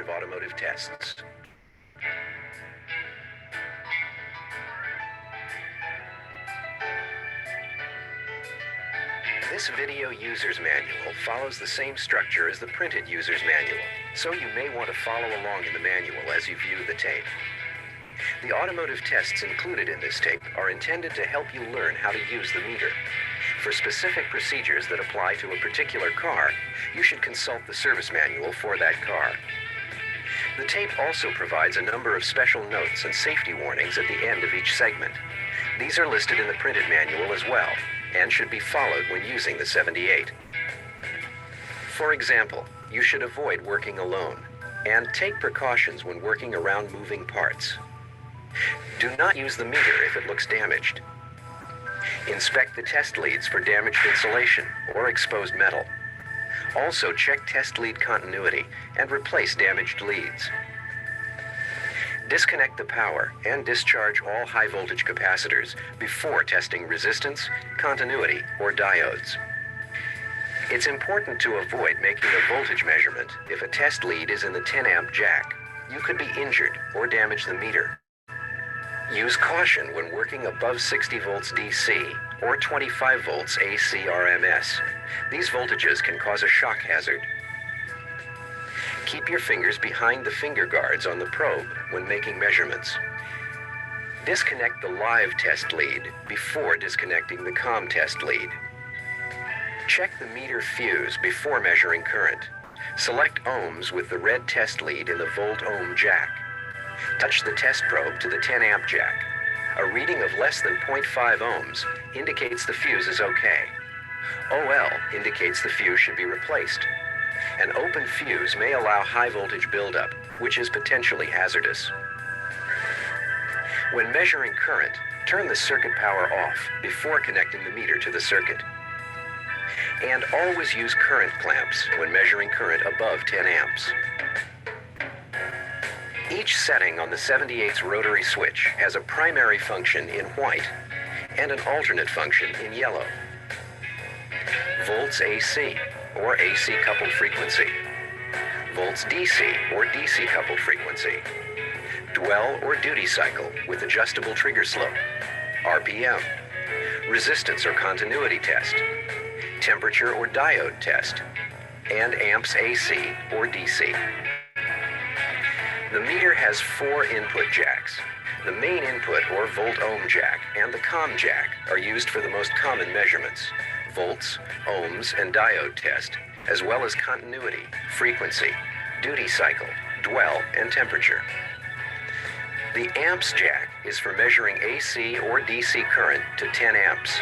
of automotive tests. This video user's manual follows the same structure as the printed user's manual, so you may want to follow along in the manual as you view the tape. The automotive tests included in this tape are intended to help you learn how to use the meter. For specific procedures that apply to a particular car, you should consult the service manual for that car. The tape also provides a number of special notes and safety warnings at the end of each segment. These are listed in the printed manual as well, and should be followed when using the 78. For example, you should avoid working alone, and take precautions when working around moving parts. Do not use the meter if it looks damaged. Inspect the test leads for damaged insulation or exposed metal. Also check test lead continuity and replace damaged leads. Disconnect the power and discharge all high voltage capacitors before testing resistance, continuity, or diodes. It's important to avoid making a voltage measurement if a test lead is in the 10 amp jack. You could be injured or damage the meter. Use caution when working above 60 volts DC or 25 volts AC RMS. These voltages can cause a shock hazard. Keep your fingers behind the finger guards on the probe when making measurements. Disconnect the live test lead before disconnecting the COM test lead. Check the meter fuse before measuring current. Select ohms with the red test lead in the volt-ohm jack. Touch the test probe to the 10 amp jack. A reading of less than 0.5 ohms indicates the fuse is okay. OL indicates the fuse should be replaced. An open fuse may allow high voltage buildup, which is potentially hazardous. When measuring current, turn the circuit power off before connecting the meter to the circuit. And always use current clamps when measuring current above 10 amps. Each setting on the 78's rotary switch has a primary function in white and an alternate function in yellow. Volts AC, or AC coupled frequency. Volts DC, or DC coupled frequency. Dwell or duty cycle with adjustable trigger slope. RPM. Resistance or continuity test. Temperature or diode test. And amps AC or DC. The meter has 4 input jacks. The main input or volt-ohm jack and the COM jack are used for the most common measurements: volts, ohms, and diode test, as well as continuity, frequency, duty cycle, dwell, and temperature. The amps jack is for measuring AC or DC current to 10 amps.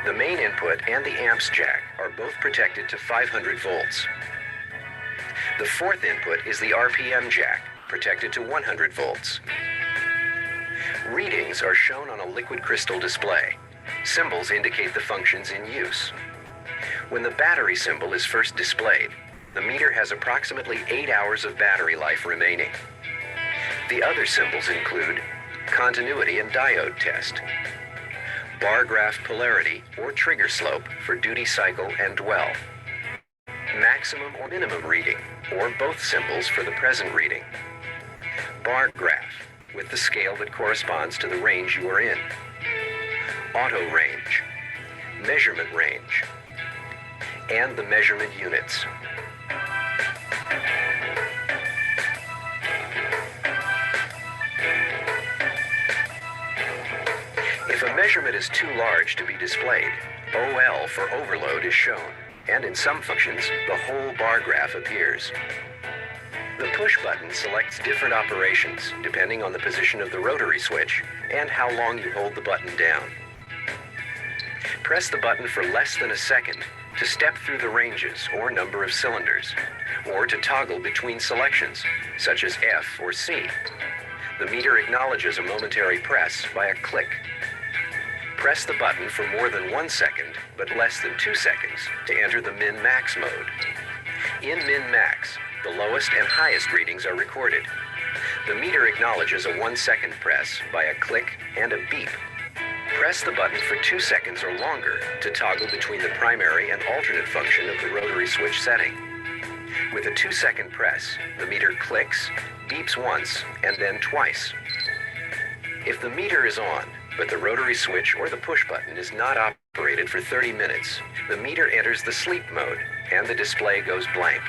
The main input and the amps jack are both protected to 500 volts. The fourth input is the RPM jack, protected to 100 volts. Readings are shown on a liquid crystal display. Symbols indicate the functions in use. When the battery symbol is first displayed, the meter has approximately 8 hours of battery life remaining. The other symbols include continuity and diode test, bar graph polarity or trigger slope for duty cycle and dwell, maximum or minimum reading, or both symbols for the present reading, bar graph with the scale that corresponds to the range you are in, auto range, measurement range, and the measurement units. If a measurement is too large to be displayed, OL for overload is shown, and in some functions, the whole bar graph appears. The push button selects different operations depending on the position of the rotary switch and how long you hold the button down. Press the button for less than a second to step through the ranges or number of cylinders, or to toggle between selections, such as F or C. The meter acknowledges a momentary press by a click. Press the button for more than 1 second, but less than 2 seconds, to enter the min-max mode. In min-max, the lowest and highest readings are recorded. The meter acknowledges a 1 second press by a click and a beep. Press the button for 2 seconds or longer to toggle between the primary and alternate function of the rotary switch setting. With a 2-second press, the meter clicks, beeps once, and then twice. If the meter is on, but the rotary switch or the push button is not operated for 30 minutes, the meter enters the sleep mode and the display goes blank.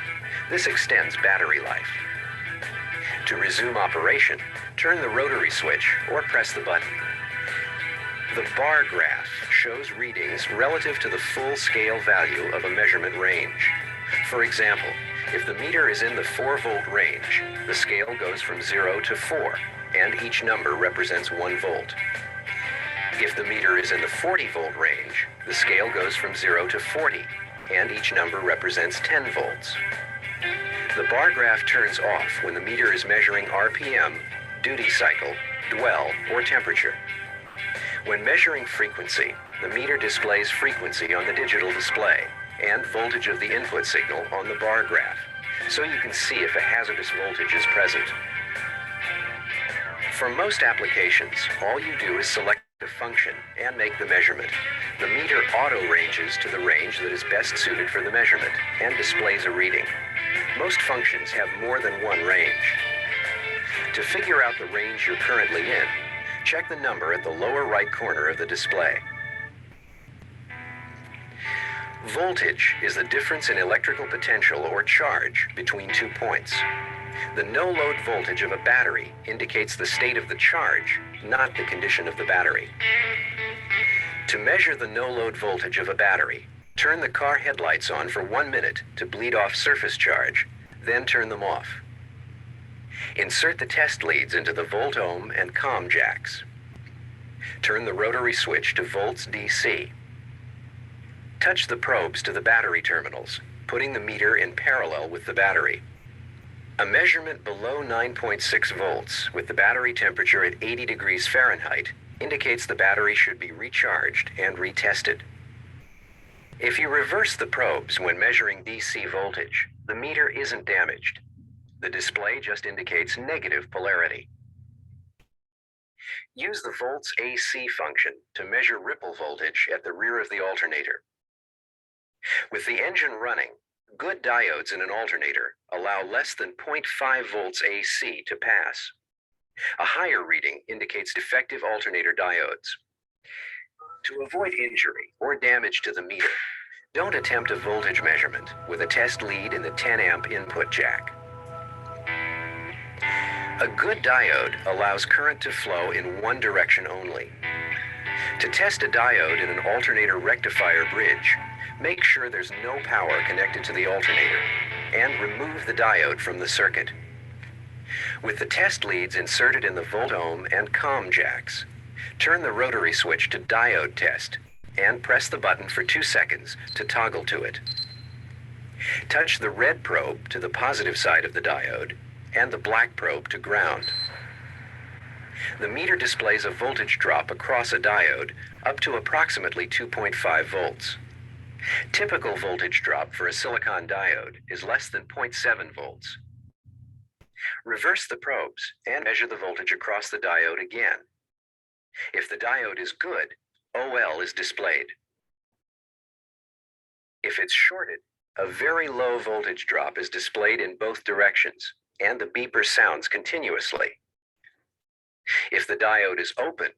This extends battery life. To resume operation, turn the rotary switch or press the button. The bar graph shows readings relative to the full scale value of a measurement range. For example, if the meter is in the 4-volt range, the scale goes from 0 to 4, and each number represents 1 volt. If the meter is in the 40-volt range, the scale goes from 0 to 40, and each number represents 10 volts. The bar graph turns off when the meter is measuring RPM, duty cycle, dwell, or temperature. When measuring frequency, the meter displays frequency on the digital display and voltage of the input signal on the bar graph, so you can see if a hazardous voltage is present. For most applications, all you do is select the function and make the measurement. The meter auto-ranges to the range that is best suited for the measurement and displays a reading. Most functions have more than one range. To figure out the range you're currently in, check the number at the lower right corner of the display. Voltage is the difference in electrical potential or charge between 2 points. The no-load voltage of a battery indicates the state of the charge, not the condition of the battery. To measure the no-load voltage of a battery, turn the car headlights on for 1 minute to bleed off surface charge, then turn them off. Insert the test leads into the volt-ohm and comm jacks. Turn the rotary switch to volts DC. Touch the probes to the battery terminals, putting the meter in parallel with the battery. A measurement below 9.6 volts with the battery temperature at 80 degrees Fahrenheit indicates the battery should be recharged and retested. If you reverse the probes when measuring DC voltage, the meter isn't damaged. The display just indicates negative polarity. Use the volts AC function to measure ripple voltage at the rear of the alternator. With the engine running, good diodes in an alternator allow less than 0.5 volts AC to pass. A higher reading indicates defective alternator diodes. To avoid injury or damage to the meter, don't attempt a voltage measurement with a test lead in the 10-amp input jack. A good diode allows current to flow in one direction only. To test a diode in an alternator rectifier bridge, make sure there's no power connected to the alternator and remove the diode from the circuit. With the test leads inserted in the volt-ohm and comm jacks, turn the rotary switch to diode test and press the button for 2 seconds to toggle to it. Touch the red probe to the positive side of the diode and the black probe to ground. The meter displays a voltage drop across a diode up to approximately 2.5 volts. Typical voltage drop for a silicon diode is less than 0.7 volts. Reverse the probes and measure the voltage across the diode again. If the diode is good, OL is displayed. If it's shorted, a very low voltage drop is displayed in both directions, and the beeper sounds continuously. If the diode is open,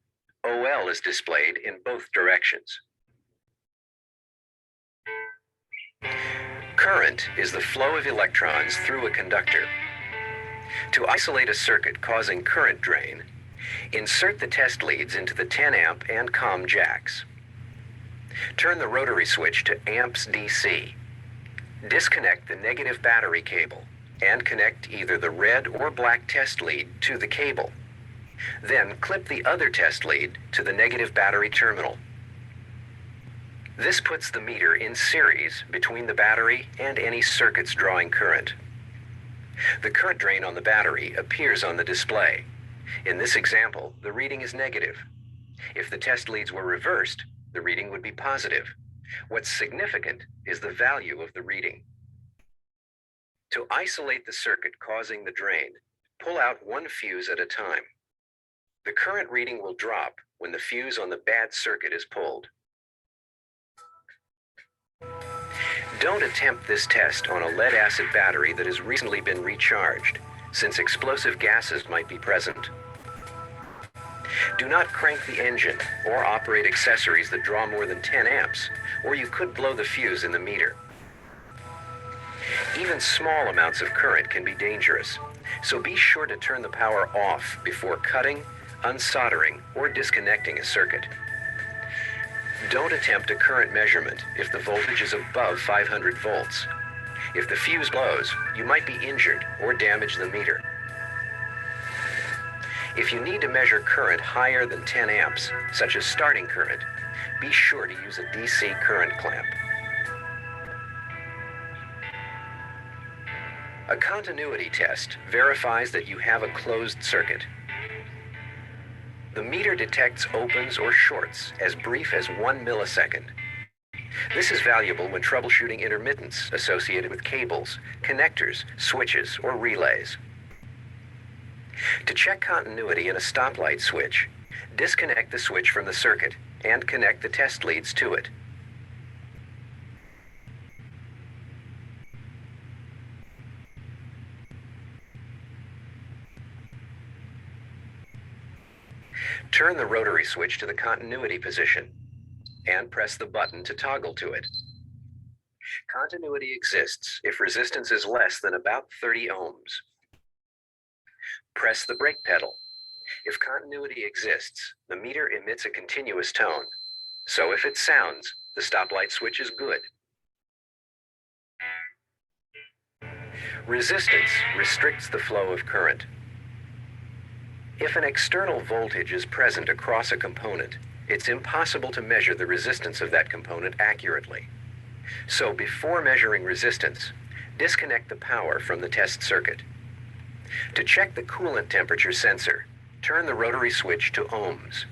OL is displayed in both directions. Current is the flow of electrons through a conductor. To isolate a circuit causing current drain, insert the test leads into the 10-amp and comm jacks. Turn the rotary switch to amps DC. Disconnect the negative battery cable and connect either the red or black test lead to the cable. Then clip the other test lead to the negative battery terminal. This puts the meter in series between the battery and any circuits drawing current. The current drain on the battery appears on the display. In this example, the reading is negative. If the test leads were reversed, the reading would be positive. What's significant is the value of the reading. To isolate the circuit causing the drain, pull out one fuse at a time. The current reading will drop when the fuse on the bad circuit is pulled. Don't attempt this test on a lead-acid battery that has recently been recharged, since explosive gases might be present. Do not crank the engine or operate accessories that draw more than 10 amps, or you could blow the fuse in the meter. Even small amounts of current can be dangerous, so be sure to turn the power off before cutting, unsoldering, or disconnecting a circuit. Don't attempt a current measurement if the voltage is above 500 volts. If the fuse blows, you might be injured or damage the meter. If you need to measure current higher than 10 amps, such as starting current, be sure to use a DC current clamp. A continuity test verifies that you have a closed circuit. The meter detects opens or shorts as brief as 1 millisecond. This is valuable when troubleshooting intermittents associated with cables, connectors, switches, or relays. To check continuity in a stoplight switch, disconnect the switch from the circuit and connect the test leads to it. Turn the rotary switch to the continuity position and press the button to toggle to it. Continuity exists if resistance is less than about 30 ohms. Press the brake pedal. If continuity exists, the meter emits a continuous tone. So if it sounds, the stoplight switch is good. Resistance restricts the flow of current. If an external voltage is present across a component, it's impossible to measure the resistance of that component accurately. So before measuring resistance, disconnect the power from the test circuit. To check the coolant temperature sensor, turn the rotary switch to ohms.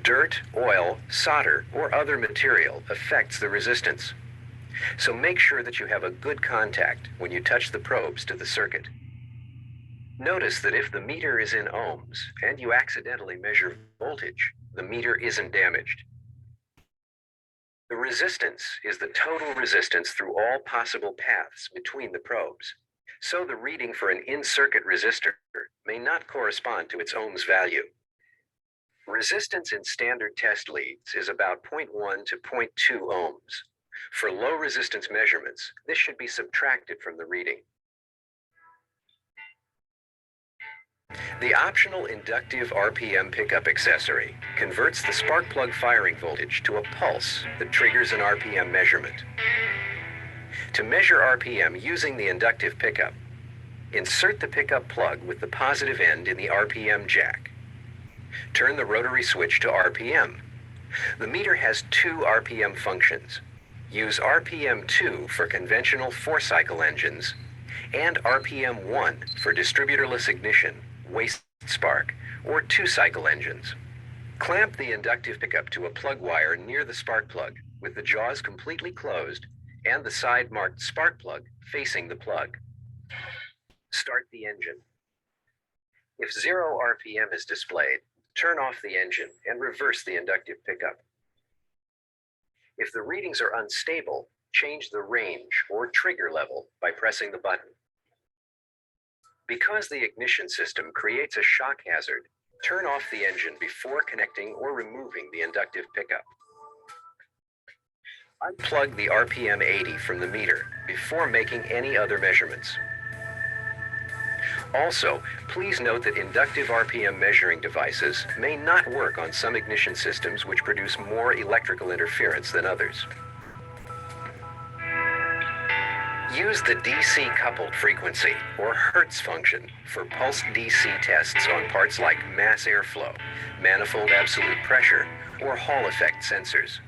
Dirt, oil, solder, or other material affects the resistance. So make sure that you have a good contact when you touch the probes to the circuit. Notice that if the meter is in ohms and you accidentally measure voltage, the meter isn't damaged. The resistance is the total resistance through all possible paths between the probes. So the reading for an in-circuit resistor may not correspond to its ohms value. Resistance in standard test leads is about 0.1 to 0.2 ohms. For low resistance measurements, this should be subtracted from the reading. The optional inductive RPM pickup accessory converts the spark plug firing voltage to a pulse that triggers an RPM measurement. To measure RPM using the inductive pickup, insert the pickup plug with the positive end in the RPM jack. Turn the rotary switch to RPM. The meter has two RPM functions. Use RPM 2 for conventional 4-cycle engines and RPM 1 for distributorless ignition, waste spark, or 2-cycle engines. Clamp the inductive pickup to a plug wire near the spark plug with the jaws completely closed and the side marked spark plug facing the plug. Start the engine. If 0 RPM is displayed, turn off the engine and reverse the inductive pickup. If the readings are unstable, change the range or trigger level by pressing the button. Because the ignition system creates a shock hazard, turn off the engine before connecting or removing the inductive pickup. Unplug the RPM 80 from the meter before making any other measurements. Also, please note that inductive RPM measuring devices may not work on some ignition systems which produce more electrical interference than others. Use the DC coupled frequency, or Hertz function, for pulsed DC tests on parts like mass airflow, manifold absolute pressure, or Hall effect sensors.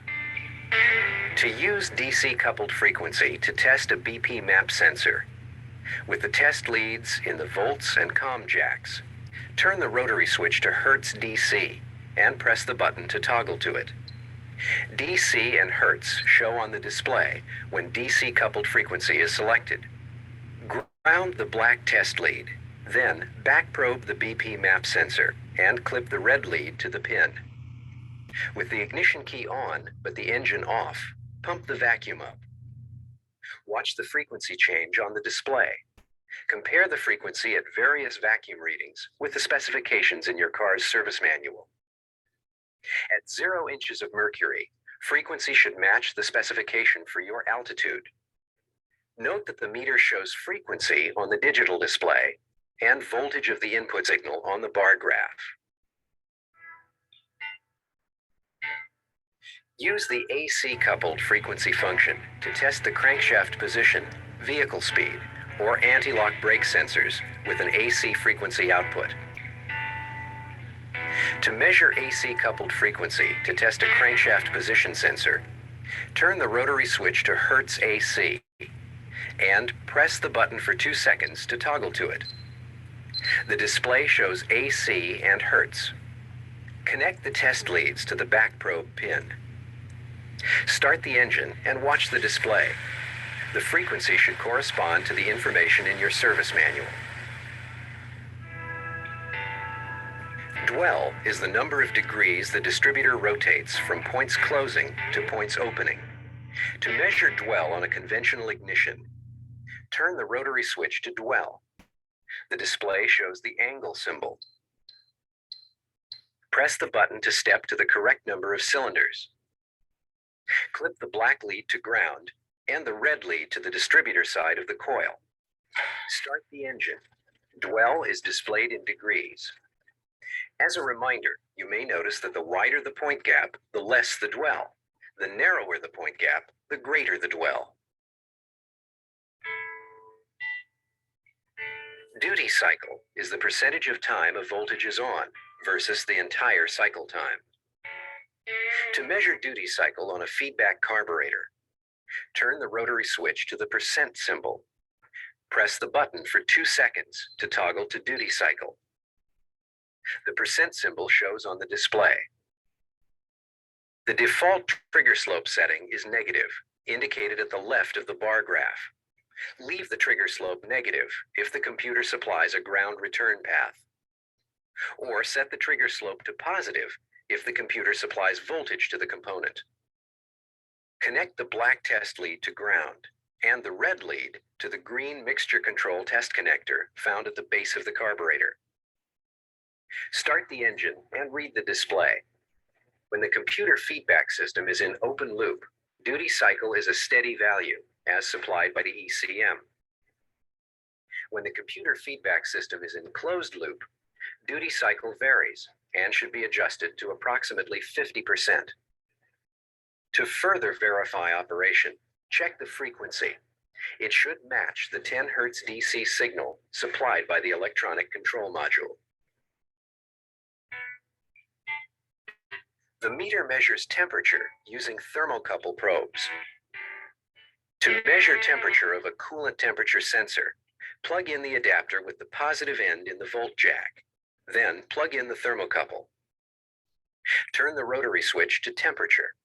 To use DC coupled frequency to test a BP map sensor, with the test leads in the volts and comm jacks, turn the rotary switch to Hertz DC and press the button to toggle to it. DC and Hertz show on the display when DC coupled frequency is selected. Ground the black test lead, then back probe the BP map sensor and clip the red lead to the pin. With the ignition key on but the engine off, pump the vacuum up. Watch the frequency change on the display. Compare the frequency at various vacuum readings with the specifications in your car's service manual. At 0 inches of mercury, frequency should match the specification for your altitude. Note that the meter shows frequency on the digital display and voltage of the input signal on the bar graph. Use the AC coupled frequency function to test the crankshaft position, vehicle speed, or anti-lock brake sensors with an AC frequency output. To measure AC coupled frequency to test a crankshaft position sensor, turn the rotary switch to Hertz AC and press the button for 2 seconds to toggle to it. The display shows AC and Hertz. Connect the test leads to the back probe pin. Start the engine and watch the display. The frequency should correspond to the information in your service manual. Dwell is the number of degrees the distributor rotates from points closing to points opening. To measure dwell on a conventional ignition, turn the rotary switch to dwell. The display shows the angle symbol. Press the button to step to the correct number of cylinders. Clip the black lead to ground and the red lead to the distributor side of the coil. Start the engine. Dwell is displayed in degrees. As a reminder, you may notice that the wider the point gap, the less the dwell. The narrower the point gap, the greater the dwell. Duty cycle is the percentage of time a voltage is on versus the entire cycle time. To measure duty cycle on a feedback carburetor, turn the rotary switch to the percent symbol. Press the button for 2 seconds to toggle to duty cycle. The percent symbol shows on the display. The default trigger slope setting is negative, indicated at the left of the bar graph. Leave the trigger slope negative if the computer supplies a ground return path. Or set the trigger slope to positive if the computer supplies voltage to the component. Connect the black test lead to ground and the red lead to the green mixture control test connector found at the base of the carburetor. Start the engine and read the display. When the computer feedback system is in open loop, duty cycle is a steady value, as supplied by the ECM. When the computer feedback system is in closed loop, duty cycle varies and should be adjusted to approximately 50%. To further verify operation, check the frequency. It should match the 10 Hz DC signal supplied by the electronic control module. The meter measures temperature using thermocouple probes. To measure temperature of a coolant temperature sensor, plug in the adapter with the positive end in the volt jack. Then plug in the thermocouple. Turn the rotary switch to temperature.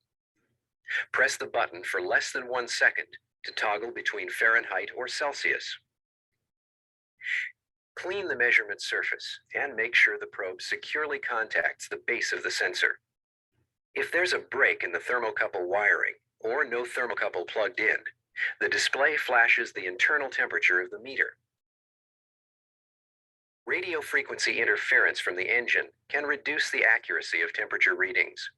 Press the button for less than 1 second to toggle between Fahrenheit or Celsius. Clean the measurement surface and make sure the probe securely contacts the base of the sensor. If there's a break in the thermocouple wiring or no thermocouple plugged in, the display flashes the internal temperature of the meter. Radio frequency interference from the engine can reduce the accuracy of temperature readings.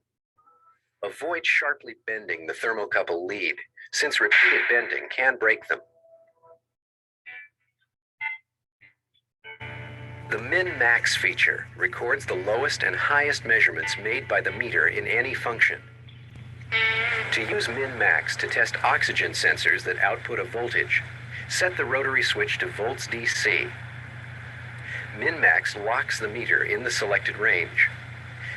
Avoid sharply bending the thermocouple lead, since repeated bending can break them. The min-max feature records the lowest and highest measurements made by the meter in any function. To use min-max to test oxygen sensors that output a voltage, set the rotary switch to volts DC. Min-max locks the meter in the selected range.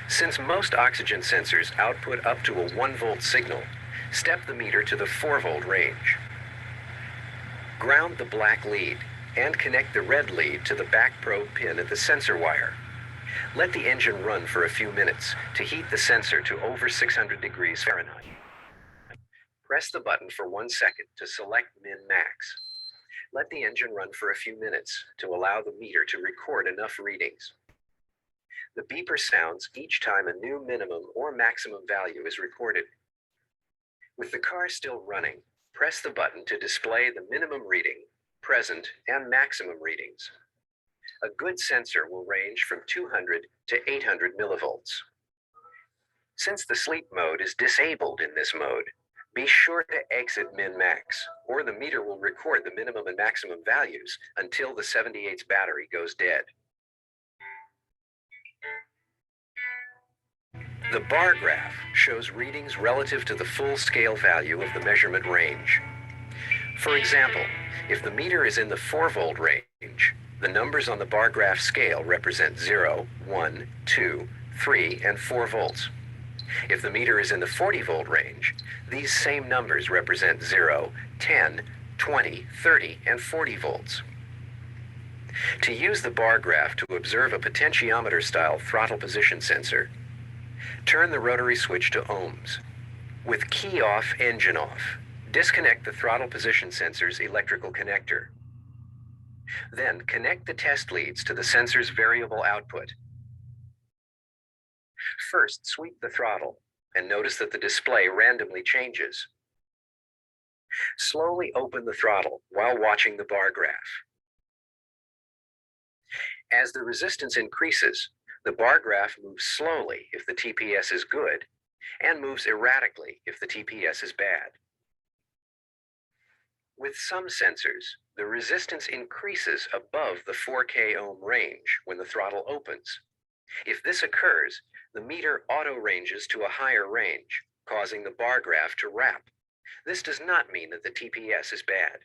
Since most oxygen sensors output up to a 1-volt signal, step the meter to the 4-volt range. Ground the black lead and connect the red lead to the back probe pin at the sensor wire. Let the engine run for a few minutes to heat the sensor to over 600 degrees Fahrenheit. Press the button for 1 second to select min-max. Let the engine run for a few minutes to allow the meter to record enough readings. The beeper sounds each time a new minimum or maximum value is recorded. With the car still running, Press the button to display the minimum reading, present, and maximum readings. A good sensor will range from 200 to 800 millivolts. Since the sleep mode is disabled in this mode, be sure to exit min-max, or the meter will record the minimum and maximum values until the 78's battery goes dead. The bar graph shows readings relative to the full scale value of the measurement range. For example, if the meter is in the 4-volt range, the numbers on the bar graph scale represent 0, 1, 2, 3, and 4 volts. If the meter is in the 40-volt range, these same numbers represent 0, 10, 20, 30, and 40 volts. To use the bar graph to observe a potentiometer-style throttle position sensor, turn the rotary switch to ohms. With key off, engine off, disconnect the throttle position sensor's electrical connector. Then connect the test leads to the sensor's variable output. First, sweep the throttle and notice that the display randomly changes. Slowly open the throttle while watching the bar graph. As the resistance increases, the bar graph moves slowly if the TPS is good and moves erratically if the TPS is bad. With some sensors, the resistance increases above the 4K ohm range when the throttle opens. If this occurs, the meter auto-ranges to a higher range, causing the bar graph to wrap. This does not mean that the TPS is bad.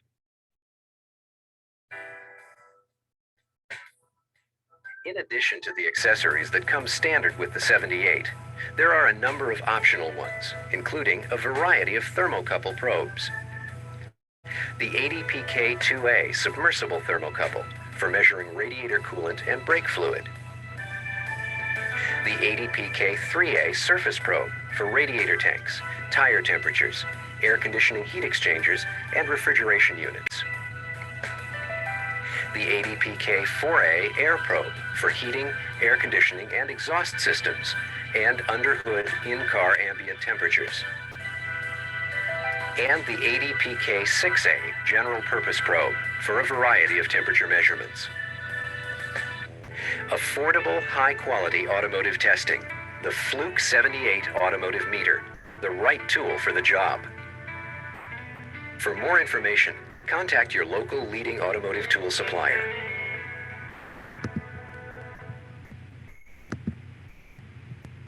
In addition to the accessories that come standard with the 78, there are a number of optional ones, including a variety of thermocouple probes. The 80PK2A submersible thermocouple for measuring radiator coolant and brake fluid. The 80PK3A surface probe for radiator tanks, tire temperatures, air conditioning heat exchangers, and refrigeration units. The 80PK4A air probe for heating, air conditioning, and exhaust systems, and under-hood in-car ambient temperatures. And the 80PK6A general purpose probe for a variety of temperature measurements. Affordable, high-quality automotive testing. The Fluke 78 Automotive Meter, the right tool for the job. For more information, contact your local leading automotive tool supplier.